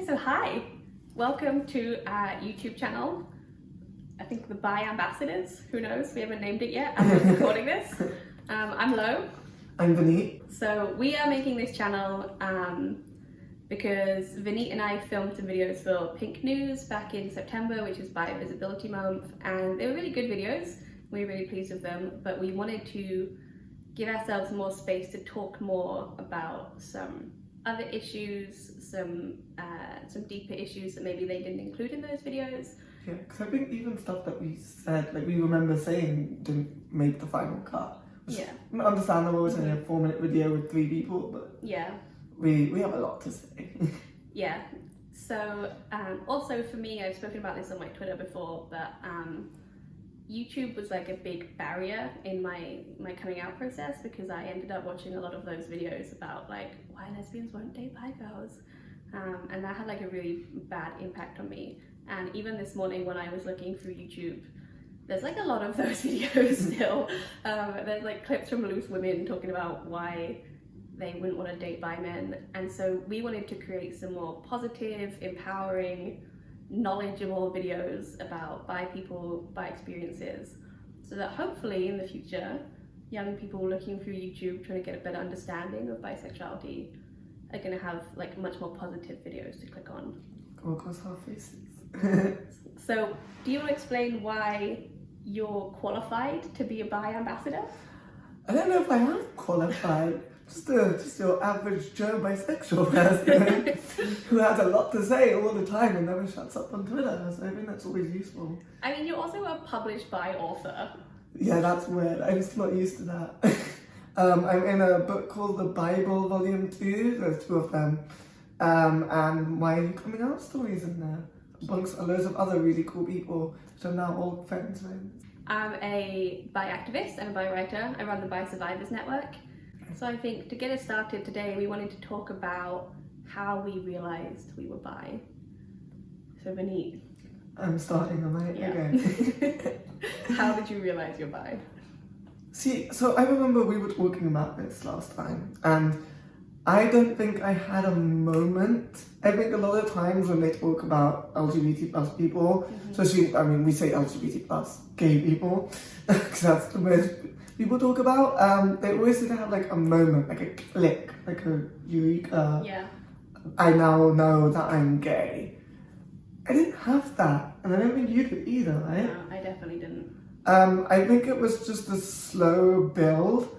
So hi, welcome to our YouTube channel. I think the AmBIssadors, who knows, we haven't named it yet as we're recording this. I'm Lo. I'm Vaneet. So we are making this channel because Vaneet and I filmed some videos for Pink News back in September, which is Bi Visibility Month, and they were really good videos. We were really pleased with them, but we wanted to give ourselves more space to talk more about some other issues, some deeper issues that maybe they didn't include in those videos. Yeah, because I think even stuff that we said, like we remember saying, didn't make the final cut. Yeah. Understandable, it's only a 4-minute video with 3 people, but yeah, we have a lot to say. Yeah. So also for me, I've spoken about this on my Twitter before, but YouTube was like a big barrier in my coming out process, because I ended up watching a lot of those videos about like why lesbians won't date bi girls, and that had like a really bad impact on me. And even this morning when I was looking through YouTube, there's like a lot of those videos still. There's like clips from loose women talking about why they wouldn't want to date bi men, and so we wanted to create some more positive, empowering, knowledgeable videos about bi people, bi experiences, so that hopefully in the future young people looking through YouTube trying to get a better understanding of bisexuality are going to have like much more positive videos to click on. Come across our faces. So do you want to explain why you're qualified to be a bi ambassador? I don't know if I am qualified. Just your average Joe bisexual person who has a lot to say all the time and never shuts up on Twitter, so I think that's always useful. I mean, you're also a published bi author. Yeah, that's weird. I'm just not used to that. I'm in a book called The Bible Volume 2, there's 2 of them, and my coming out stories in there, amongst loads of other really cool people, which I'm now all friends with. I'm a bi activist and a bi writer. I run the Bi Survivors Network. So I think to get us started today, we wanted to talk about how we realised we were bi. So Vaneet. I'm starting, am I? Yeah. Okay. How did you realise you're bi? See, so I remember we were talking about this last time, and I don't think I had a moment. I think a lot of times when they talk about LGBT plus people, especially, I mean, we say LGBT plus gay people, because that's the most people talk about, they always seem to have like a moment, like a click, like a eureka. Yeah. I now know that I'm gay. I didn't have that, and I don't think you did either, right? No, I definitely didn't. I think it was just a slow build.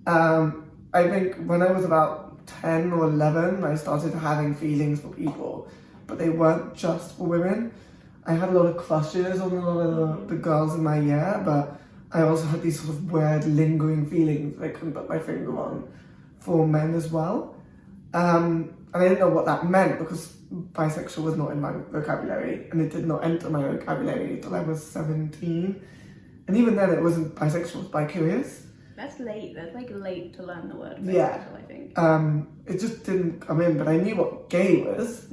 I think when I was about 10 or 11, I started having feelings for people, but they weren't just for women. I had a lot of crushes on a lot of the girls in my year, but I also had these sort of weird lingering feelings that I couldn't put my finger on for men as well. And I didn't know what that meant because bisexual was not in my vocabulary, and it did not enter my vocabulary until I was 17. And even then it wasn't bisexual, it was bi-curious. That's late. That's like late to learn the word bisexual, Yeah. I think. It just didn't come in, but I knew what gay was,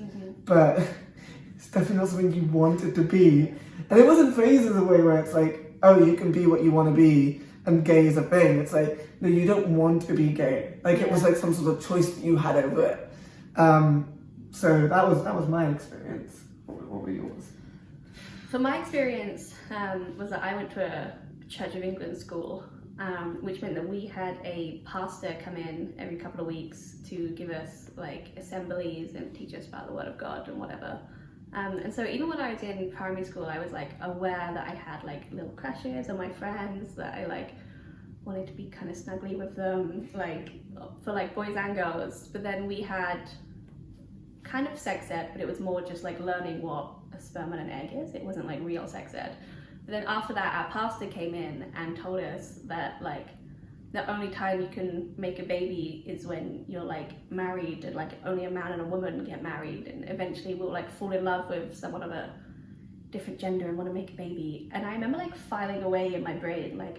but it's definitely not something you wanted to be. And it wasn't phrased in a way where it's like, oh, you can be what you want to be, and gay is a thing. It's like, no, you don't want to be gay. Like, it was like some sort of choice that you had over it. So that was my experience. What were yours? So my experience was that I went to a Church of England school, which meant that we had a pastor come in every couple of weeks to give us like assemblies and teach us about the Word of God and whatever. And so even when I was in primary school, I was like aware that I had like little crushes on my friends, that I like wanted to be kind of snuggly with them, like for like boys and girls. But then we had kind of sex ed, but it was more just like learning what a sperm and an egg is. It wasn't like real sex ed. But then after that, our pastor came in and told us that like the only time you can make a baby is when you're like married, and like only a man and a woman get married, and eventually we'll like fall in love with someone of a different gender and want to make a baby. And I remember like filing away in my brain like,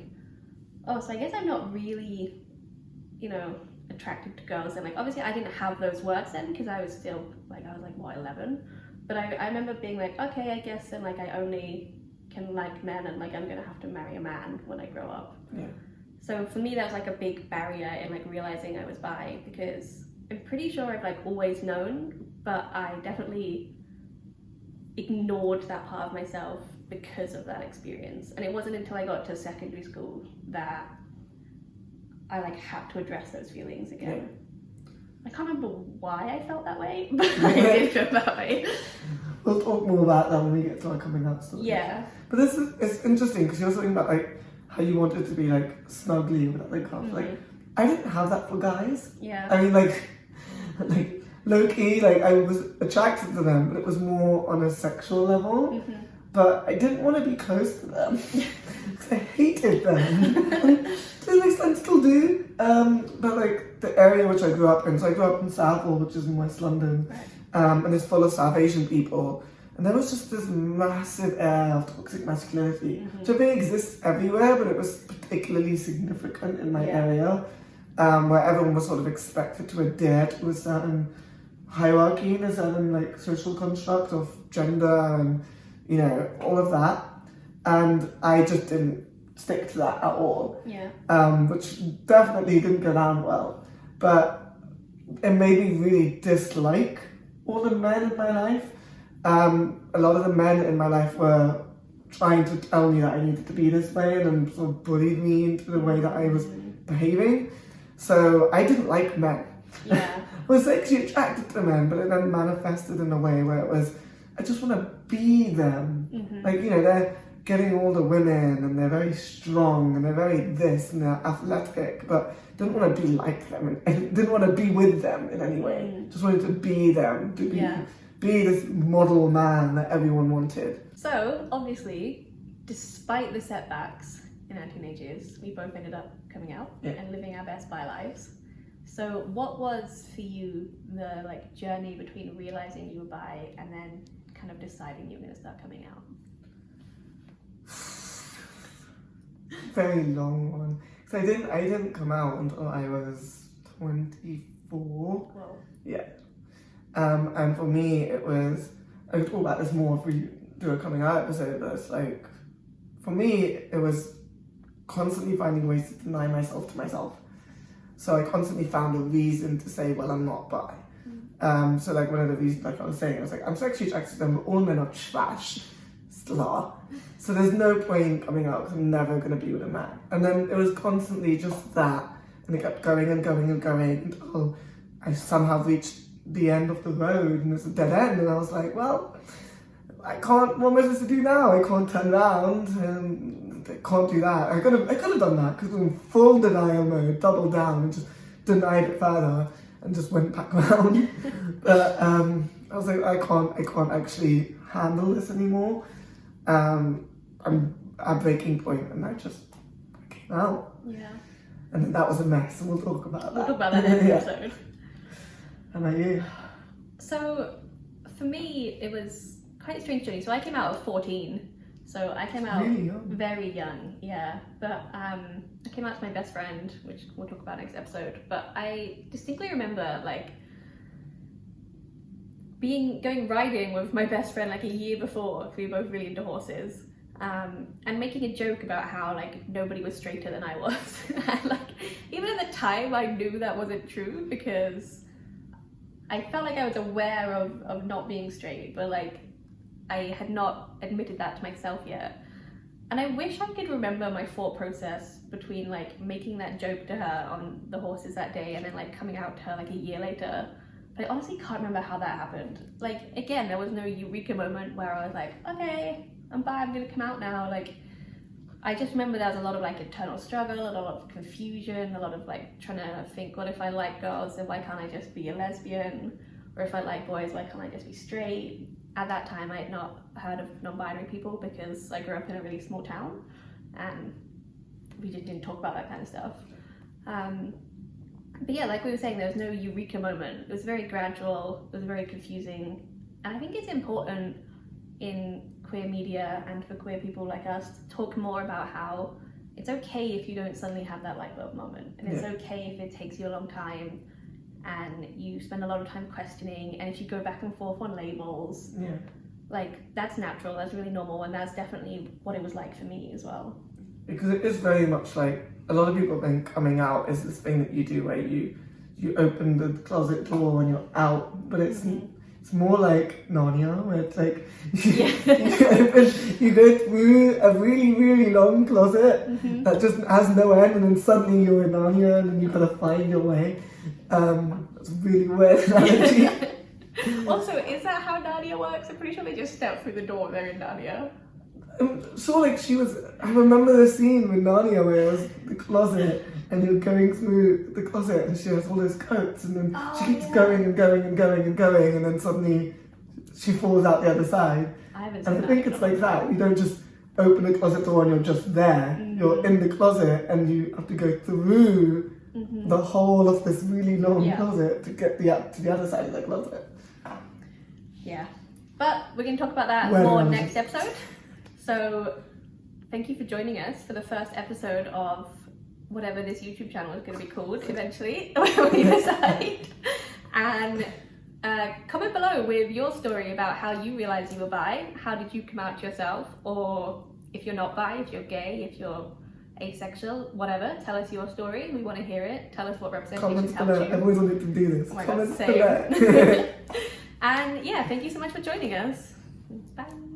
oh, so I guess I'm not really, you know, attracted to girls. And like obviously I didn't have those words then, because I was still like, I was like what, 11? But I remember being like, okay, I guess then like I only can like men, and like I'm gonna have to marry a man when I grow up. Yeah. So for me that was like a big barrier in like realizing I was bi, because I'm pretty sure I've like always known but I definitely ignored that part of myself because of that experience. And it wasn't until I got to secondary school that I like had to address those feelings again. I can't remember why I felt that way, but I did feel that way. We'll talk more about that when we get to our coming out story. Yeah. But it's interesting because you're talking about like how you wanted to be like snuggly with like half. Like I didn't have that for guys. Yeah. I mean like low key, like I was attracted to them, but it was more on a sexual level. But I didn't want to be close to them because I hated them. To an extent, still do. But like the area which I grew up in, so I grew up in Southall, which is in West London, and it's full of South Asian people. And there was just this massive air of toxic masculinity. So it exists everywhere, but it was particularly significant in my area, where everyone was sort of expected to adhere to a certain hierarchy and a certain like social construct of gender and all of that. And I just didn't stick to that at all. Which definitely didn't go down well. But it made me really dislike all the men in my life. A lot of the men in my life were trying to tell me that I needed to be this way and sort of bullied me into the way that I was behaving. So I didn't like men. I was sexually attracted to men, but it then manifested in a way where it was, I just want to be them. Like, they're getting all the women and they're very strong and they're very this and they're athletic, but didn't want to be like them and didn't want to be with them in any way. Just wanted to be them, to be this model man that everyone wanted. So, obviously, despite the setbacks in our teenage years, we both ended up coming out and living our best bi lives. So, what was for you the journey between realizing you were bi and then kind of deciding you were going to start coming out? Very long one. So I didn't come out until I was 24. Whoa. Yeah. And for me, it was, I could talk about this more if we do a coming out episode, but it's like, for me, it was constantly finding ways to deny myself to myself. So I constantly found a reason to say, well, I'm not bi. So like one of the reasons, like I was saying, I was like, I'm sexually attracted to them, but all men are trash. Still are. So there's no point in coming out because I'm never going to be with a man. And then it was constantly just that. And it kept going and going and going until I somehow reached the end of the road and it's a dead end. And I was like, well, I can't, what am I supposed to do now? I can't turn around and I can't do that. I could have done that because in full denial mode, doubled down and just denied it further and just went back around. But I was like, I can't actually handle this anymore. I'm at breaking point and I came out. Yeah. And then that was a mess and we'll talk about that. We'll talk about that in the episode. How about you? So for me, it was quite a strange journey. So I came out at 14. So I came out really young. Very young, yeah. But I came out to my best friend, which we'll talk about next episode. But I distinctly remember going riding with my best friend a year before, because we were both really into horses, and making a joke about how nobody was straighter than I was. And even at the time I knew that wasn't true because I felt like I was aware of not being straight, but I had not admitted that to myself yet. And I wish I could remember my thought process between making that joke to her on the horses that day and then coming out to her a year later. But I honestly can't remember how that happened. Again, there was no eureka moment where I was like, okay, I'm bi, I'm gonna come out now. I just remember there was a lot of internal struggle, a lot of confusion, a lot of trying to think, what if I like girls, then why can't I just be a lesbian? Or if I like boys, why can't I just be straight? At that time, I had not heard of non-binary people because I grew up in a really small town and we just didn't talk about that kind of stuff. But yeah, like we were saying, there was no eureka moment. It was very gradual, it was very confusing. And I think it's important in queer media and for queer people like us to talk more about how it's okay if you don't suddenly have that light bulb moment. And it's okay if it takes you a long time and you spend a lot of time questioning, and if you go back and forth on labels, that's natural, that's really normal, and that's definitely what it was like for me as well. Because it is very much a lot of people think coming out is this thing that you do where you open the closet door and you're out, but it's It's more like Narnia, where it's like Yeah. you go through a really, really long closet that just has no end, and then suddenly you're in Narnia, and then you've got to find your way. It's a really weird analogy. Also, is that how Narnia works? I'm pretty sure they just step through the door, they're in Narnia. So like I remember the scene with Narnia where it was the closet and you're going through the closet and she has all those coats and then she keeps going and going and going and going and then suddenly she falls out the other side. I haven't seen And I think it's like that. You don't just open the closet door and you're just there. You're in the closet and you have to go through the whole of this really long closet to get to the other side of the closet. Yeah. But we're going to talk about that Where more was next episode. So thank you for joining us for the first episode of whatever this YouTube channel is going to be called eventually, when we decide. And comment below with your story about how you realised you were bi. How did you come out to yourself? Or if you're not bi, if you're gay, if you're asexual, whatever, tell us your story. We want to hear it. Tell us what representation Comments helped below. you. I've always wanted to do this. Oh my God, Comments same. below. And yeah, thank you so much for joining us. Bye.